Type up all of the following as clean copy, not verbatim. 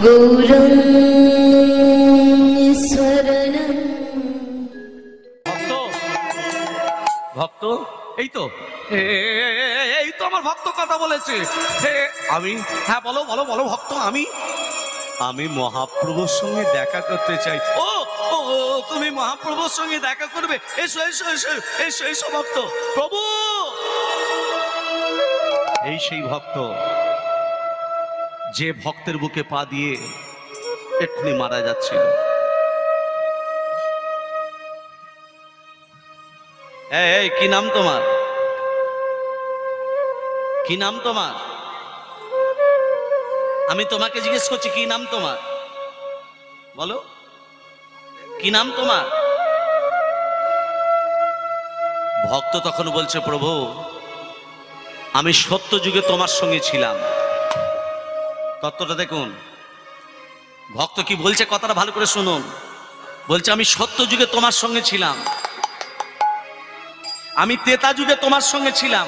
গৌরং স্মরণম। ভক্ত ভক্ত এই তো এই তো আমার ভক্ত কথা বলেছে। আমি হ্যাঁ বলো বলো বলো ভক্ত। আমি মহাপ্রভুর সঙ্গে দেখা করতে চাই। ও ও তুমি মহাপ্রভুর সঙ্গে দেখা করবে? এসো এসো এসো এসো এসো ভক্ত। প্রভু এই সেই ভক্ত যে ভক্তের বুকে পা দিয়ে এক্ষুনি মারা যাচ্ছিল। এই কি নাম তোমার? কি নাম তোমার? আমি তোমাকে জিজ্ঞেস করছি কি নাম তোমার? বলো কি নাম তোমার? ভক্ত তখন বলছে প্রভু আমি সত্য যুগে তোমার সঙ্গে ছিলাম। তত্ত্বটা দেখুন ভক্ত কি বলছে, কথাটা ভালো করে শুনুন। বলছে আমি সত্য যুগে তোমার সঙ্গে ছিলাম, আমি ত্রেতা যুগে তোমার সঙ্গে ছিলাম,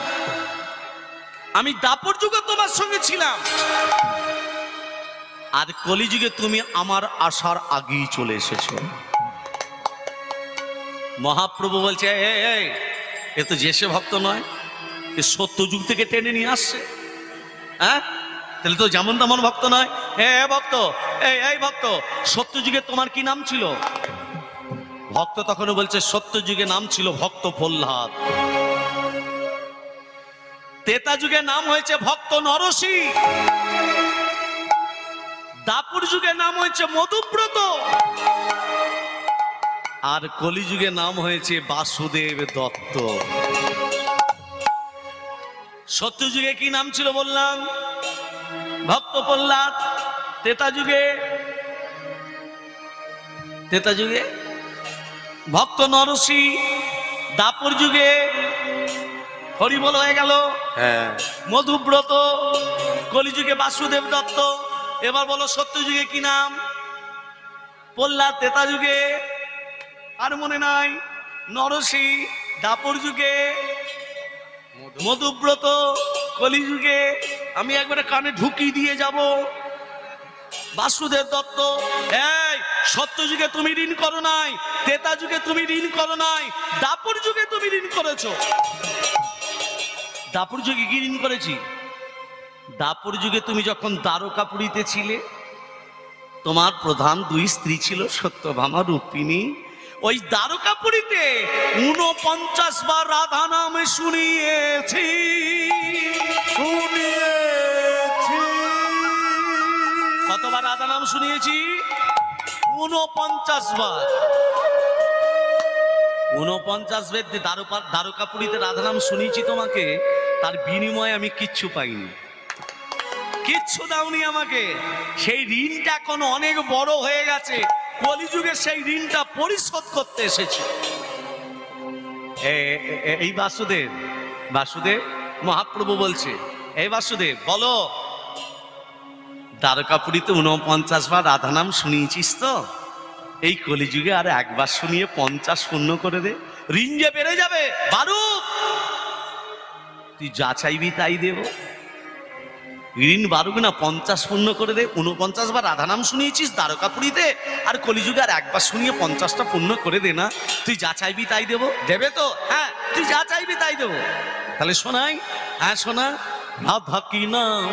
আমি দাপর যুগে তোমার সঙ্গে ছিলাম, আর কলিযুগে তুমি আমার আসার আগেই চলে এসেছো। মহাপ্রভু বলছে এ তো যে সে ভক্ত নয়, এ সত্য যুগ থেকে টেনে নিয়ে আসছে। হ্যাঁ তাহলে তো যেমন তেমন ভক্ত নয়। ভক্ত এই ভক্ত সত্য যুগে তোমার কি নাম ছিল? ভক্ত তখন বলছে সত্য যুগে নাম ছিল ভক্ত প্রহ্লাদ, ত্রেতা যুগে নাম হয়েছে ভক্ত নরসি, দাপুর যুগে নাম হয়েছে মধুব্রত, আর কলিযুগে নাম হয়েছে বাসুদেব দত্ত। সত্য যুগে কি নাম ছিল বললাম? ভক্ত প্রহ্লাদ। ত্রেতা যুগে ভক্ত নরসি, দাপর যুগে হরিবল হয়ে গেল মধুব্রত, কলিযুগে বাসুদেব দত্ত। এবার বলো সত্য যুগে কি নাম? প্রহ্লাদ। ত্রেতা যুগে আর মনে নাই? নরসি। দাপর যুগে মধুব্রত, কলিযুগে আমি একবারে কানে ঢুকিয়ে দিয়ে যাব বাসুদেব দত্ত। এই সত্য যুগে তুমি ঋণ করো নাই, ত্রেতা যুগে তুমি ঋণ করো নাই, দাপর যুগে তুমি ঋণ করেছো। দাপর যুগে কি ঋণ করেছি? দাপর যুগে তুমি যখন দ্বারকাপুরীতে ছিলে, তোমার প্রধান দুই স্ত্রী ছিল সত্যভামা রূপিণী। ওই দ্বারকাপুরীতে 49 বার রাধা নাম শুনিয়েছি। কতবার রাধা নাম শুনিয়েছি? 49 বার। 49 বার দ্বারকাপুরীতে রাধা নাম শুনিয়েছি তোমাকে, তার বিনিময়ে আমি কিচ্ছু পাইনি, কিচ্ছু দাওনি আমাকে। সেই ঋণটা এখন অনেক বড় হয়ে গেছে, কলিযুগে সেই ঋণটা পরিশোধ করতে এসেছে। এই বাসুদেব মহাপ্রভু বলছে এই বাসুদেব বলো দ্বারকাপুরীতে 49 বার রাধা নাম শুনিয়েছিস তো? এই কলিযুগে আর একবার শুনিয়ে 50 পূর্ণ করে দে, ঋণ যে বেড়ে যাবে। বারুক তুই যা চাইবি তাই দেব, ঋণ বাড়ুক না, 50 পূর্ণ করে দে। 49 বার রাধা নাম শুনিয়েছিস দ্বারকাপুরীতে, আর কলিযুগে আর একবার শুনিয়ে 50টা পূর্ণ করে দে না, তুই যা চাইবি তাই দেবো। দেবে তো? হ্যাঁ তুই যা চাইবি তাই দেবো। তাহলে শোনাই। হ্যাঁ শোনা। রাধা কি নাম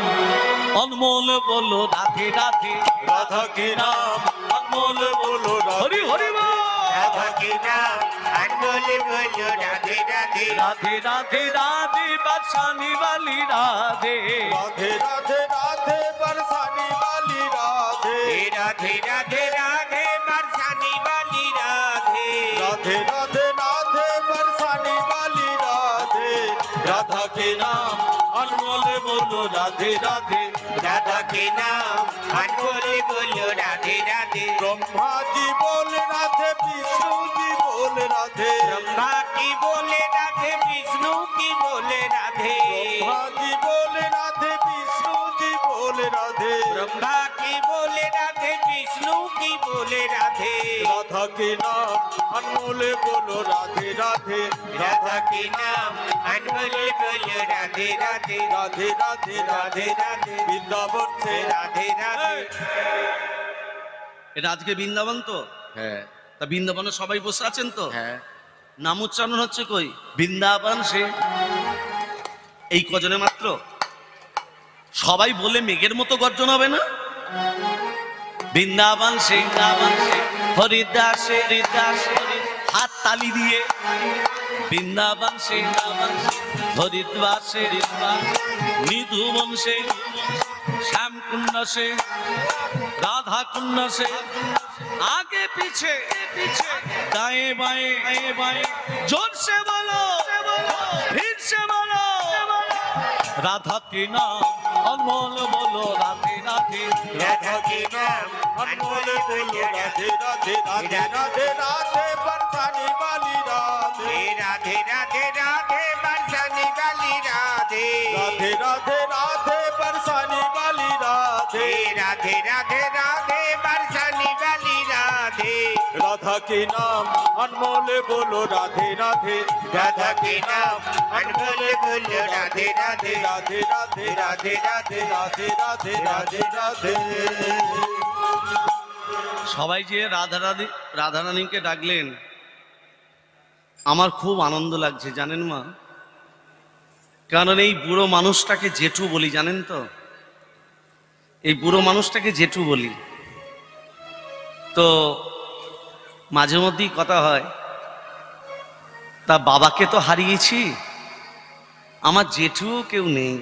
অনমোল বলো রাধে রাধে, রাধা কি নাম অনমোল বলো হরি হরি বল। রাধা কি নাম অনমোল বলো রাধে রাধে, রাধে রাধে রাধে বরসানে वाली রাধে, রাধে রাধে রাধে বরসানে वाली রাধে, রাধে রাধে রাধে বরসানে वाली রাধে, রাধে রাধে রাধে বরসানে वाली রাধে। রাধা के नाम अनमोल बोलो राधे राधे, राधा के नाम अनमोल बोलो राधे राधे। ब्रह्मा जी बोले राधे, विष्णु जी बोले राधे, ब्रह्मा की बोले राधे, विष्णु की बोले राधे, ब्रह्मा जी बोले राधे, विष्णु जी बोले राधे, ब्रह्मा की बोले राधे, विष्णु की बोले राधे। राधा के नाम अनमोल बोलो राधे राधे, राधा के नाम अनमोल बोलो राधे राधे, राधे राधे राधे राधे। वृंदावन से राधे राधे। এটা আজকে বৃন্দাবন তো? হ্যাঁ তা বৃন্দাবনে সবাই বসে আছেন তো? হ্যাঁ নাম উচ্চারণ হচ্ছে কই? বৃন্দাবন সে, এই কজনে মাত্র। সবাই বলে মেঘের মতো গর্জন হবে না? বৃন্দাবন সে, বৃন্দাবন সে, হরিদাসে হরিদাসে, হাত তালি দিয়ে বৃন্দাবন সে, বৃন্দাবন সে, হরিদ্বাসে হরিদ্বাস, নিধুবন সে, শ্যাম কুণ্ড সে, রাধা কুণ্ড সে, आगे पीछे दाएं बाएं बाएं, जोर से बोलो फिर से बोलो, राधा के नाम अनमोल बोलो, राधे राधे राधा के नाम अनमोल बोलो, राधे राधे राधे राधे राधे बरसाने वाली राधे, राधे राधे राधे बरसाने वाली राधे, राधे राधे राधे बरसाने वाली राधे, राधे राधे राधे बरसाने वाली राधे, राधा के नाम अनमोल बोलो, राधे राधे राधा के नाम अनमोल बोलो, राधे राधे राधे राधे राधे राधे राधे राधे राधे राधे। সবাই যে রাধা রানীকে ডাকলেন, আমার খুব আনন্দ লাগছে জানেন মা। কারণ এই বুড়ো মানুষটাকে জেঠু বলি, জানেন তো? এই বুড়ো মানুষটাকে জেঠু বলি। তো মাঝে মধ্যেই কথা হয়, তা বাবাকে তো হারিয়েছি, আমার জেঠুও কেউ নেই,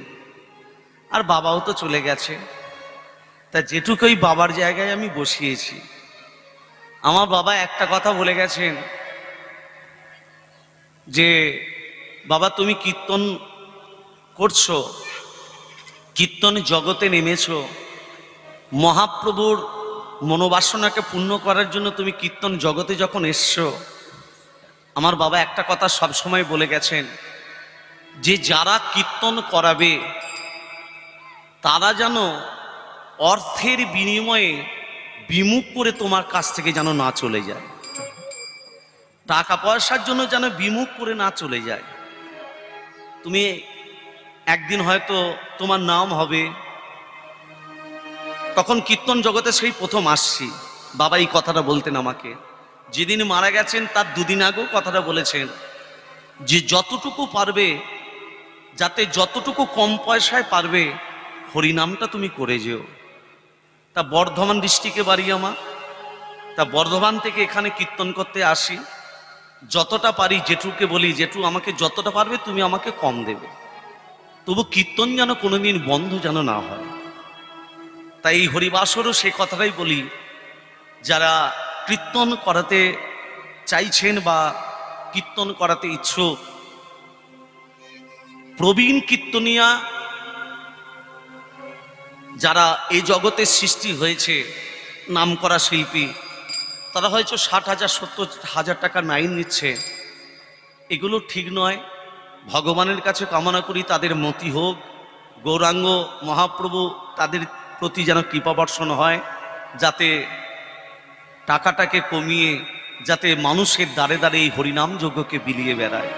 আর বাবাও তো চলে গেছে, তা জেঠুকে ওই বাবার জায়গায় আমি বসিয়েছি। আমার বাবা একটা কথা বলে গেছেন যে বাবা তুমি কীর্তন করছো, কীর্তন জগতে নেমেছো, মহাপ্রভুর মনোবাসনাকে পূর্ণ করার জন্য তুমি কীর্তন জগতে যখন এসছো, আমার বাবা একটা কথা সবসময় বলে গেছেন যে যারা কীর্তন করাবে তারা যেন অর্থের বিনিময়ে বিমুখ করে তোমার কাছ থেকে যেন না চলে যায়, টাকা পয়সার জন্য যেন বিমুখ করে না চলে যায়। তুমি একদিন হয়তো তোমার নাম হবে, তখন কীর্তন জগতে সেই প্রথম আসছি। বাবা এই কথাটা বলতেন আমাকে, যেদিন মারা গেছেন তার দুদিন আগেও কথাটা বলেছেন যে যতটুকু পারবে, যাতে যতটুকু কম পয়সায় পারবে হরিনামটা তুমি করে যেও। তা বর্ধমান ডিস্ট্রিক্টে বাড়ি আমার, তা বর্ধমান থেকে এখানে কীর্তন করতে আসি, যতটা পারি জেঠুকে বলি জেঠু আমাকে যতটা পারবে তুমি আমাকে কম দেবে, তবু কীর্তন যেন কোনোদিন বন্ধ যেন না হয়। তাই এই হরিবাসরও সে কথাটাই বলি, যারা কীর্তন করাতে চাইছেন বা কীর্তন করাতে ইচ্ছুক, প্রবীণ কীর্তনিয়া যারা এই জগতে সৃষ্টি হয়েছে, নামকরা শিল্পী, তারা হয়তো 60,000 70,000 টাকা নাইন নিচ্ছে, এগুলো ঠিক নয়। ভগবানের কাছে কামনা করি তাদের মতি হোক, গৌরাঙ্গ মহাপ্রভু তাদের প্রতি যেন কৃপা বর্ষণ হয়, যাতে টাকাটাকে কমিয়ে যাতে মানুষের দ্বারে দ্বারে এই হরিনাম যজ্ঞকে বিলিয়ে বেড়ায়।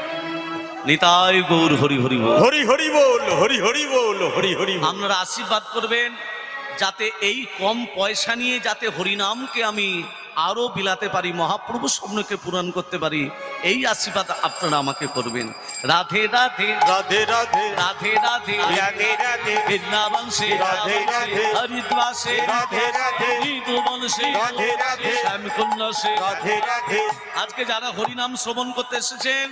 নিতাই গৌর হরি হরি বল, হরি হরি বল, হরি হরি বল, হরি হরি বল। আপনারা আশীর্বাদ করবেন যাতে এই কম পয়সা নিয়ে যাতে হরিনামকে আমি আরো বিলাতে পারি, মহাপ্রভু স্বপ্নকে পূরণ করতে পারি, এই আশীর্বাদ আপনারা আমাকে করবেন। রাধে রাধে রাধে রাধে রাধে রাধে রাধে রাধে বৃন্দাবন সে, রাধে রাধে হরিদ্বার সে, রাধে রাধে নিধুবন সে, রাধে রাধে শ্যামকুণ্ড সে। রাধে রাধে। আজকে যারা হরিনাম শ্রবণ করতে এসেছেন,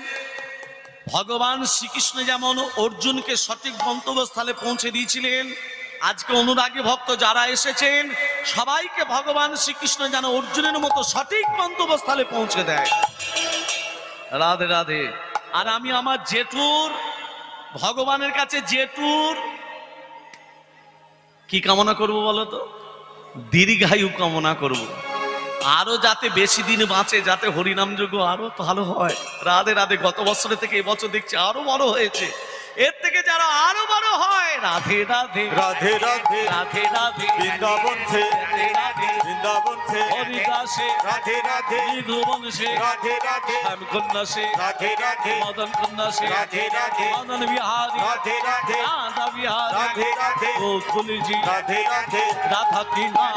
ভগবান শ্রীকৃষ্ণ যেমন অর্জুনকে সঠিক গন্তব্যস্থলে পৌঁছে দিয়েছিলেন, আজকে অনুরাগী ভক্ত যারা এসেছেন সবাইকে ভগবান শ্রীকৃষ্ণ যেন অর্জুনের মতো সঠিক গন্তব্যস্থলে পৌঁছে দেয়। রাধে রাধে। আর আমি আমার জেঠুর, ভগবানের কাছে জেঠুর কি কামনা করব বলো তো? দীর্ঘায়ু কামনা করব, আরো যাতে বেশি দিন বাঁচে, যাতে হরিনাম যজ্ঞ আরো ভালো হয়। রাধে রাধে। গত বছরের থেকে এবছর দেখছি আরো বড় হয়েছে। এর থেকে যারা আরো বড় হয়, রাধে রাধে রাধে রাধে রাধে রাধে বৃন্দাবন সে রাধে রাধে বৃন্দাবন সে হরিদাসে রাধে রাধে ধ্রুবন সে রাধে রাধে শ্যামকন্যা সে রাধে রাধে মদন কন্যা সে রাধে রাধে মদন বিহারী রাধে রাধে রাধা বিহারী রাধে রাধে গোকুল জি রাধে রাধে রাধা কি নাম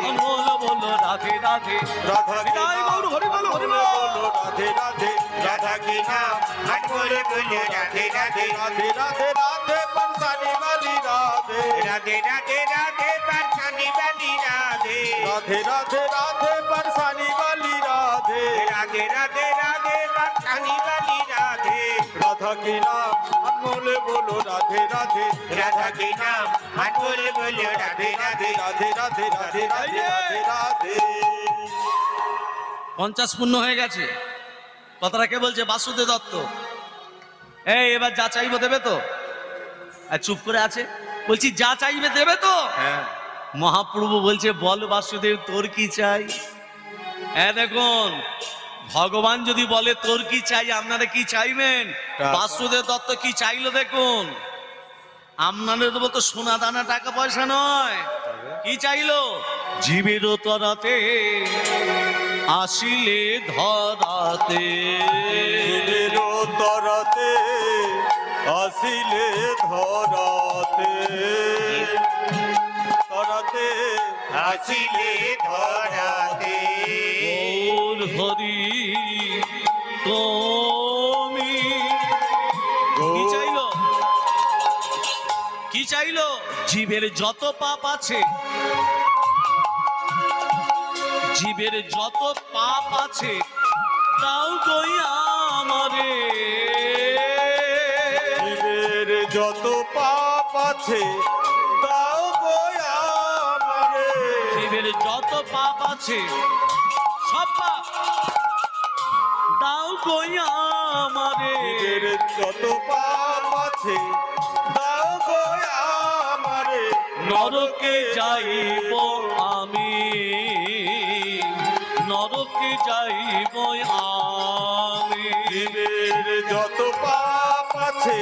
অনমোল বলো রাধে রাধে রাধা কি বিদায় গৌর হরি বলো হরি বলো। রাধে রাধে রাধা কি নাম হাত বলে বলে রাধে রাধে রাধে রাধে রাধে বংশানি वाली राधे राधे राधे राधे बरसानी वाली राधे राधे राधे राधे बरसानी वाली राधे राधे राधे राधे बरसानी वाली राधे राधा की नाम अनमोल बोलो राधे राधे राधा की नाम अनमोल बोलो राधे राधे राधे राधे राधे राधे राधे राधे 50 পূর্ণ হয়ে গেছে। কথাটা কে বলছে? বাসুদেব দত্ত। এই এবার যা চাইবো দেবে তো? আর চুপ করে আছে। বলছি যা চাইবে দেবে তো? হ্যাঁ মহাপ্রভু বলছে বল বাসুদেব তোর কি চাই? দেখুন ভগবান যদি বলে তোর কি চাই, আপনারা কি চাইবেন? বাসুদেব দত্ত কি চাইলো দেখুন। আপনাদের দেবো তো সোনা দানা টাকা পয়সা নয়। কি চাইলো? জীবের তরাতে আসিলে ধরাতে, জীবের তরাতে আসিলে ধরাতে তরাতে আসিলে ধরাতে গৌর হরি তুমি কি চাইলো? কি চাইলো? জীবের যত পাপ আছে, জীবের যত পাপ আছে তাও কই আমারে, জীবের যত পাপ আছে তাও গোয়া আমারে, জীবের যত পাপ আছে সব পাপ দাও কই আমারে, জীবের যত পাপ আছে তাও গোয়া আমারে, নরকে যাইব আমি, নরকে যাইব আমি, জীবের যত পাপ আছে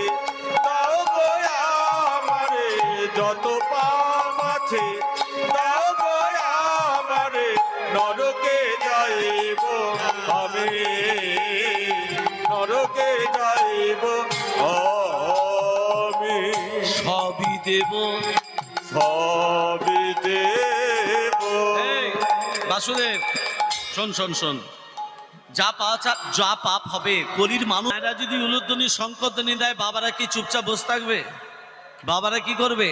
তাও গোয়া আমারে, যত পাপ আছে তাও গোয়া আমারে, নরকে যাইব আমি, নরকে যাইব আমি, সবই দেব। সবই দেব। এই, বাসুদেব শোন শোন শোন, যা পাপ হবে কলির মানুষ এরা যদি উলুধ্বনি শঙ্করধ্বনি দেয়, বাবারা কি চুপচাপ বসে থাকবে? বাবারা কি করবে?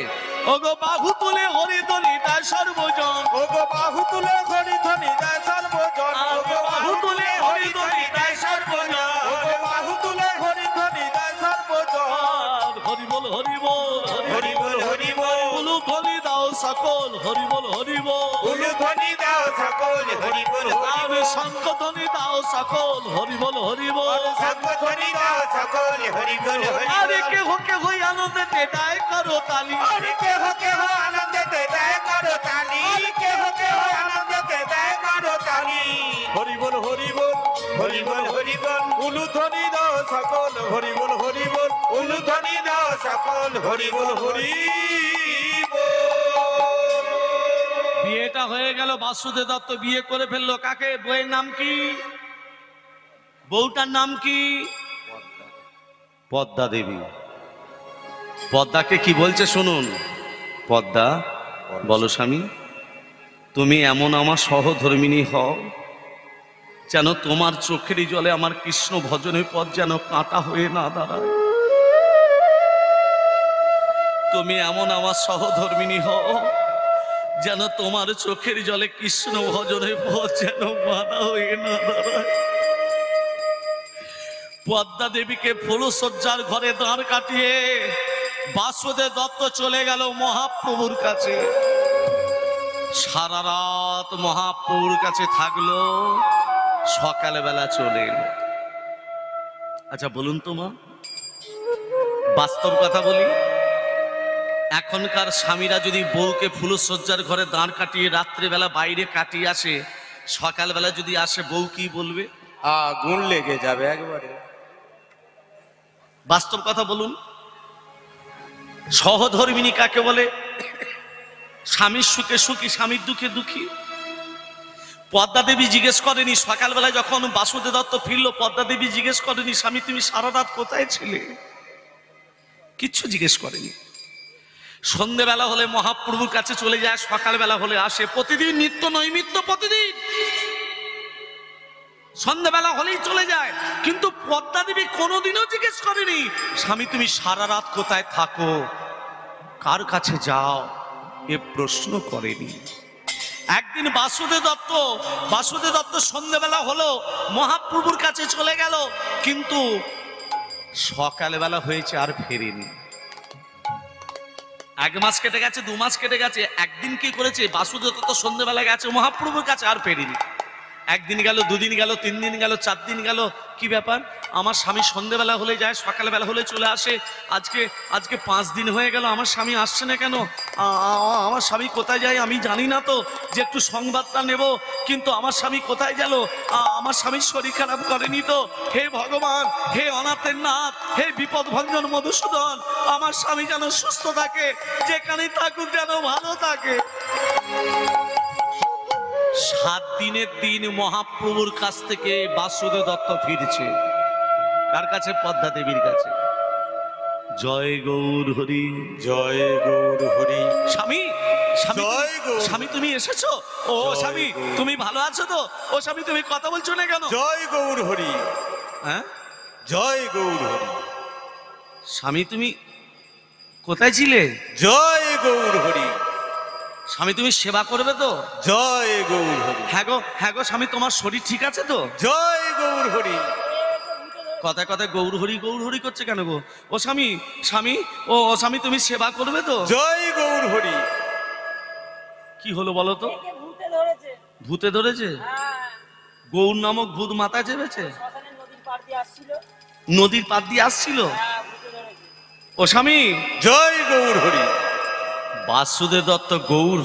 ওগো বাহু তুলে হরিধ্বনি দেয় সর্বজন, ওগো বাহু তুলে হরিধ্বনি দেয় সর্বজন, ওগো বাহু তুলে হরিধ্বনি দেয় সর্বজন, ওগো বাহু তুলে হরিধ্বনি দেয় সর্বজন, আর হরি বল হরি বল হরি বল হরি বল, উলুধ্বনি দাও সকল, হরি বল হরি বল, উলুধ্বনি দাও সকল, হরি বল হরি আর বল, শঙ্খধ্বনি দাও সকল, হরি বল হরি বল, শঙ্খধ্বনি দাও সকল, হরি বল হরি বল, আরে কে হই আনন্দে দেয় করো তালি, আরে কেহ কেহ আনন্দেতে দেয় করো তালি, কেহ কেহ আনন্দেতে দেয় করো তালি, হরি বল হরি বল, হরি বল হরি বল, উলুধ্বনি দাও সকল, হরি বল হরি বল, উলুধ্বনি দাও সকল, হরি বল হরি বল। বিয়েটা হয়ে গেল। বাসুদেব দত্ত বিয়ে করে ফেললো। কাকে? বউয়ের নাম কি? বউটার নাম কি? পদ্মা দেবী। পদ্মাকে কি বলছে শুনুন। পদ্মা বলো স্বামী, তুমি এমন আমার সহধর্মিণী হও যেন তোমার চোখেরই জলে আমার কৃষ্ণ ভজনের পথ যেন কাঁটা হয়ে না দাঁড়ায়। তুমি এমন আমার সহধর্মিণী হও যেন তোমার চোখের জলে কৃষ্ণ ভজনের পথ যেন বাধা হয়ে না দাঁড়ায়। পদ্মা দেবীকে ফুলসজ্জার ঘরে দাঁড় কাটিয়ে বাসুদেব দত্ত চলে গেল মহাপ্রভুর কাছে। সারা রাত মহাপ্রভুর কাছে থাকলো, সকালবেলা চলে এলো। আচ্ছা বলুন তো মা, বাস্তব কথা বলি, এখনকার স্বামীরা যদি বউকে ফুলসজ্জার ঘরে দাঁড় কাটিয়ে রাত্রেবেলা বাইরে কাটিয়ে আসে, সকালবেলা যদি আসে বউ কি বলবে? আগুন লেগে যাবে একবারে। বাস্তব কথা বলুন। সহধর্মিনী কাকে বলে? স্বামীর সুখে সুখী, স্বামীর দুঃখে দুঃখী। পদ্মা দেবী জিজ্ঞেস করেনি সকালবেলায় যখন বাসুদেব দত্ত ফিরল, পদ্মা দেবী জিজ্ঞেস করেনি স্বামী তুমি সারা রাত কোথায় ছিলে? কিচ্ছু জিজ্ঞেস করেনি। সন্ধ্যেবেলা হলে মহাপ্রভুর কাছে চলে যায়, সকালবেলা হলে আসে। প্রতিদিন নিত্য নৈমিত্য, প্রতিদিন সন্ধ্যাবেলা হলেই চলে যায়। কিন্তু পদ্মা দেবী কোনোদিনও জিজ্ঞেস করেনি স্বামী তুমি সারা রাত কোথায় থাকো, কার কাছে যাও, এ প্রশ্ন করেনি। একদিন বাসুদেব দত্ত সন্ধ্যাবেলা হলো মহাপ্রভুর কাছে চলে গেল, কিন্তু সকালবেলা হয়েছে আর ফেরেনি। 1 মাস কেটে গেছে, 2 মাস কেটে গেছে। একদিন কি করেছে, বাসুদেব দত্ত সন্ধ্যাবেলা গেছে মহাপ্রভুর কাছে, আর ফেরেনি। 1 দিন গেল, 2 দিন গেল, 3 দিন গেল, 4 দিন গেল। কি ব্যাপার, আমার স্বামী সন্ধ্যাবেলা হলে যায়, সকালবেলা হলে চলে আসে, আজকে 5 দিন হয়ে গেল আমার স্বামী আসছে না কেন? আমার স্বামী কোথায় যায় আমি জানি না তো, যে একটু সংবাদটা নেব। কিন্তু আমার স্বামী কোথায় গেল? আমার স্বামীর শরীর খারাপ করেনি তো? হে ভগবান, হে অনাথের নাথ, হে বিপদ ভঞ্জন মধুসূদন, আমার স্বামী যেন সুস্থ থাকে, যেখানেই থাকুক যেন ভালো থাকে। 7 দিনের দিন মহাপ্রভুর কাছ থেকে বাসুদেব দত্ত ফিরছে। কার কাছে? পদ্মা দেবীর কাছে। জয় গৌর হরি, জয় গৌর হরি। স্বামী স্বামী তুমি এসেছো? ও স্বামী তুমি ভালো আছো তো? ও স্বামী তুমি কথা বলছো না কেন? জয় গৌর হরি। হ্যাঁ, জয় গৌর হরি। স্বামী তুমি কোথায় ছিলে? জয় গৌর হরি। স্বামী তুমি সেবা করবে তো? জয় গৌর হরি। হ্যাঁ গো স্বামী, তোমার শরীর ঠিক আছে তো? জয় গৌর হরি। কথায় কথায় গৌর হরি করছে কেন গো? ও স্বামী স্বামী তুমি সেবা করবে তো? জয় গৌর হরি। কি হলো বলো তো? ভূতে ধরেছে? গৌর নামক ভূত মাথায় চেপেছে? নদীর পাড় দিয়ে আসছিল? ও স্বামী জয় গৌর হরি। বাসুদেব দত্ত গৌর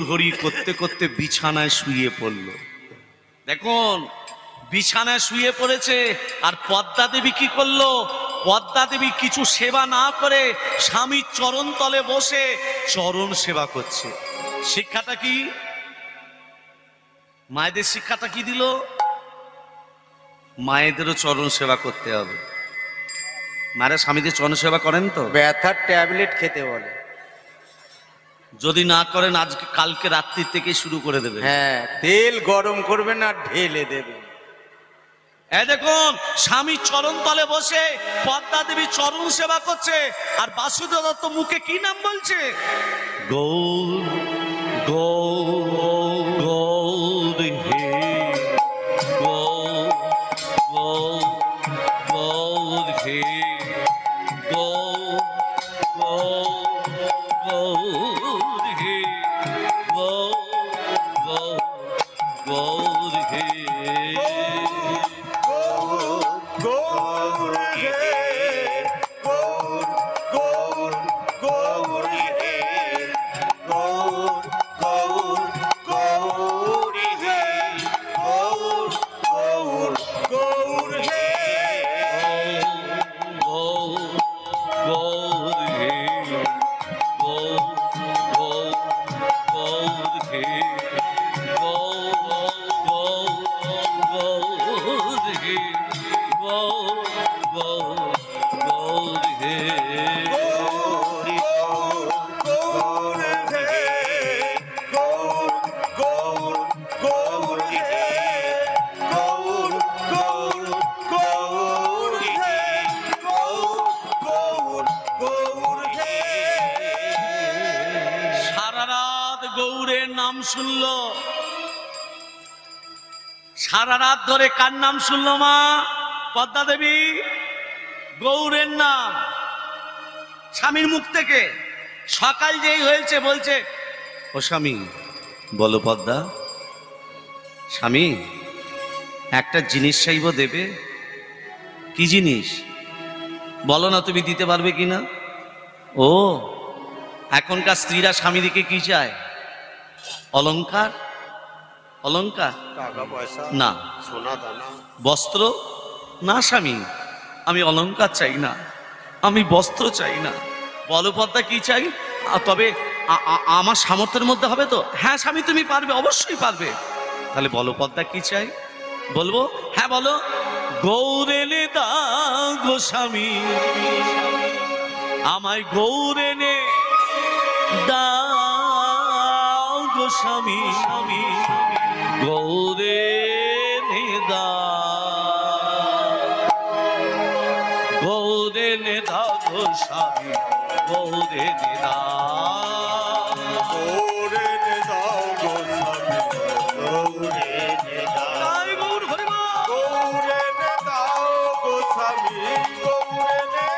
হরি করতে করতে বিছানায় শুয়ে পড়ল। দেখুন, বিছানায় শুয়ে পড়েছে। আর পদ্মা দেবী কি করলো? পদ্মা দেবী কিছু সেবা না করে স্বামীর চরণ তলে বসে চরণ সেবা করছে। শিক্ষাটা কি? মায়েদের শিক্ষাটা কি দিল? মায়েদেরও চরণ সেবা করতে হবে। মায়েরা স্বামীদের চরণ সেবা করেন তো? ব্যথার ট্যাবলেট খেতে বলে। যদি না করেন আজকে কালকে রাত্রি থেকে শুরু করে দেবে। হ্যাঁ, তেল গরম করবেন আর ঢেলে দেবেন। দেখুন, স্বামী চরণ তলে বসে পদ্মা দেবী চরণ সেবা করছে। আর বাসুদেব দত্ত মুখে কি নাম বলছে? গৌর গৌর গৌর হে গৌর গৌর গৌর হে গৌর গৌর গৌর হে গৌর গৌর গৌর হে শুনলো। সারা রাত ধরে কার নাম শুনলো মা? পদ্মা দেবী। গৌরের নাম স্বামীর মুখ থেকে। সকাল যেই হয়েছে বলছে, ও স্বামী বলো পদ্মা, স্বামী একটা জিনিস চাইব, দেবে? কি জিনিস বলো না, তুমি দিতে পারবে কিনা? ও এখনকার স্ত্রীরা স্বামীদিকে কি চায়? অলংকার। অলংকার? টাকা পয়সা না। সোনা দানা? বস্ত্র? না স্বামী, আমি অলংকার চাই না, আমি বস্ত্র চাই না, বলো পদ্মা কি চাই? তবে আমার সামর্থ্যের মধ্যে হবে তো? হ্যাঁ স্বামী তুমি পারবে, অবশ্যই পারবে। তাহলে বলো পদ্মা কি চাই? বলবো? হ্যাঁ বলো। গৌরেনে দাও গো স্বামী, আমায় গৌরেনে দাও গো স্বামী, গৌরেনে দাও, গৌরেনে দাও গো স্বামী, গৌরেনে দাও, গৌরেনে দাও গো স্বামী, গৌরেনে দাও। জয় গৌর হরি বল। গৌরেনে দাও গো স্বামী, গৌরেনে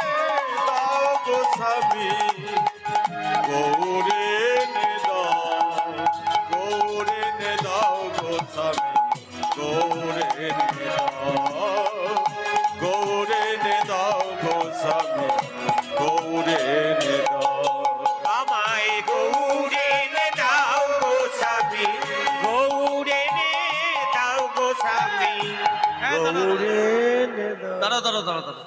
দাও গো স্বামী, গৌরেনে দাও, গৌরেনে দাও গো স্বামী, গৌরেনে দাও, গৌরেনে দাও গো স্বামী, গৌরেনে দাও। আমায় গৌরেনে দাও গো স্বামী, গৌরেনে দাও গো স্বামী, গৌরেনে দাও। দাঁড়াও দাঁড়াও দাঁড়াও দাঁড়াও,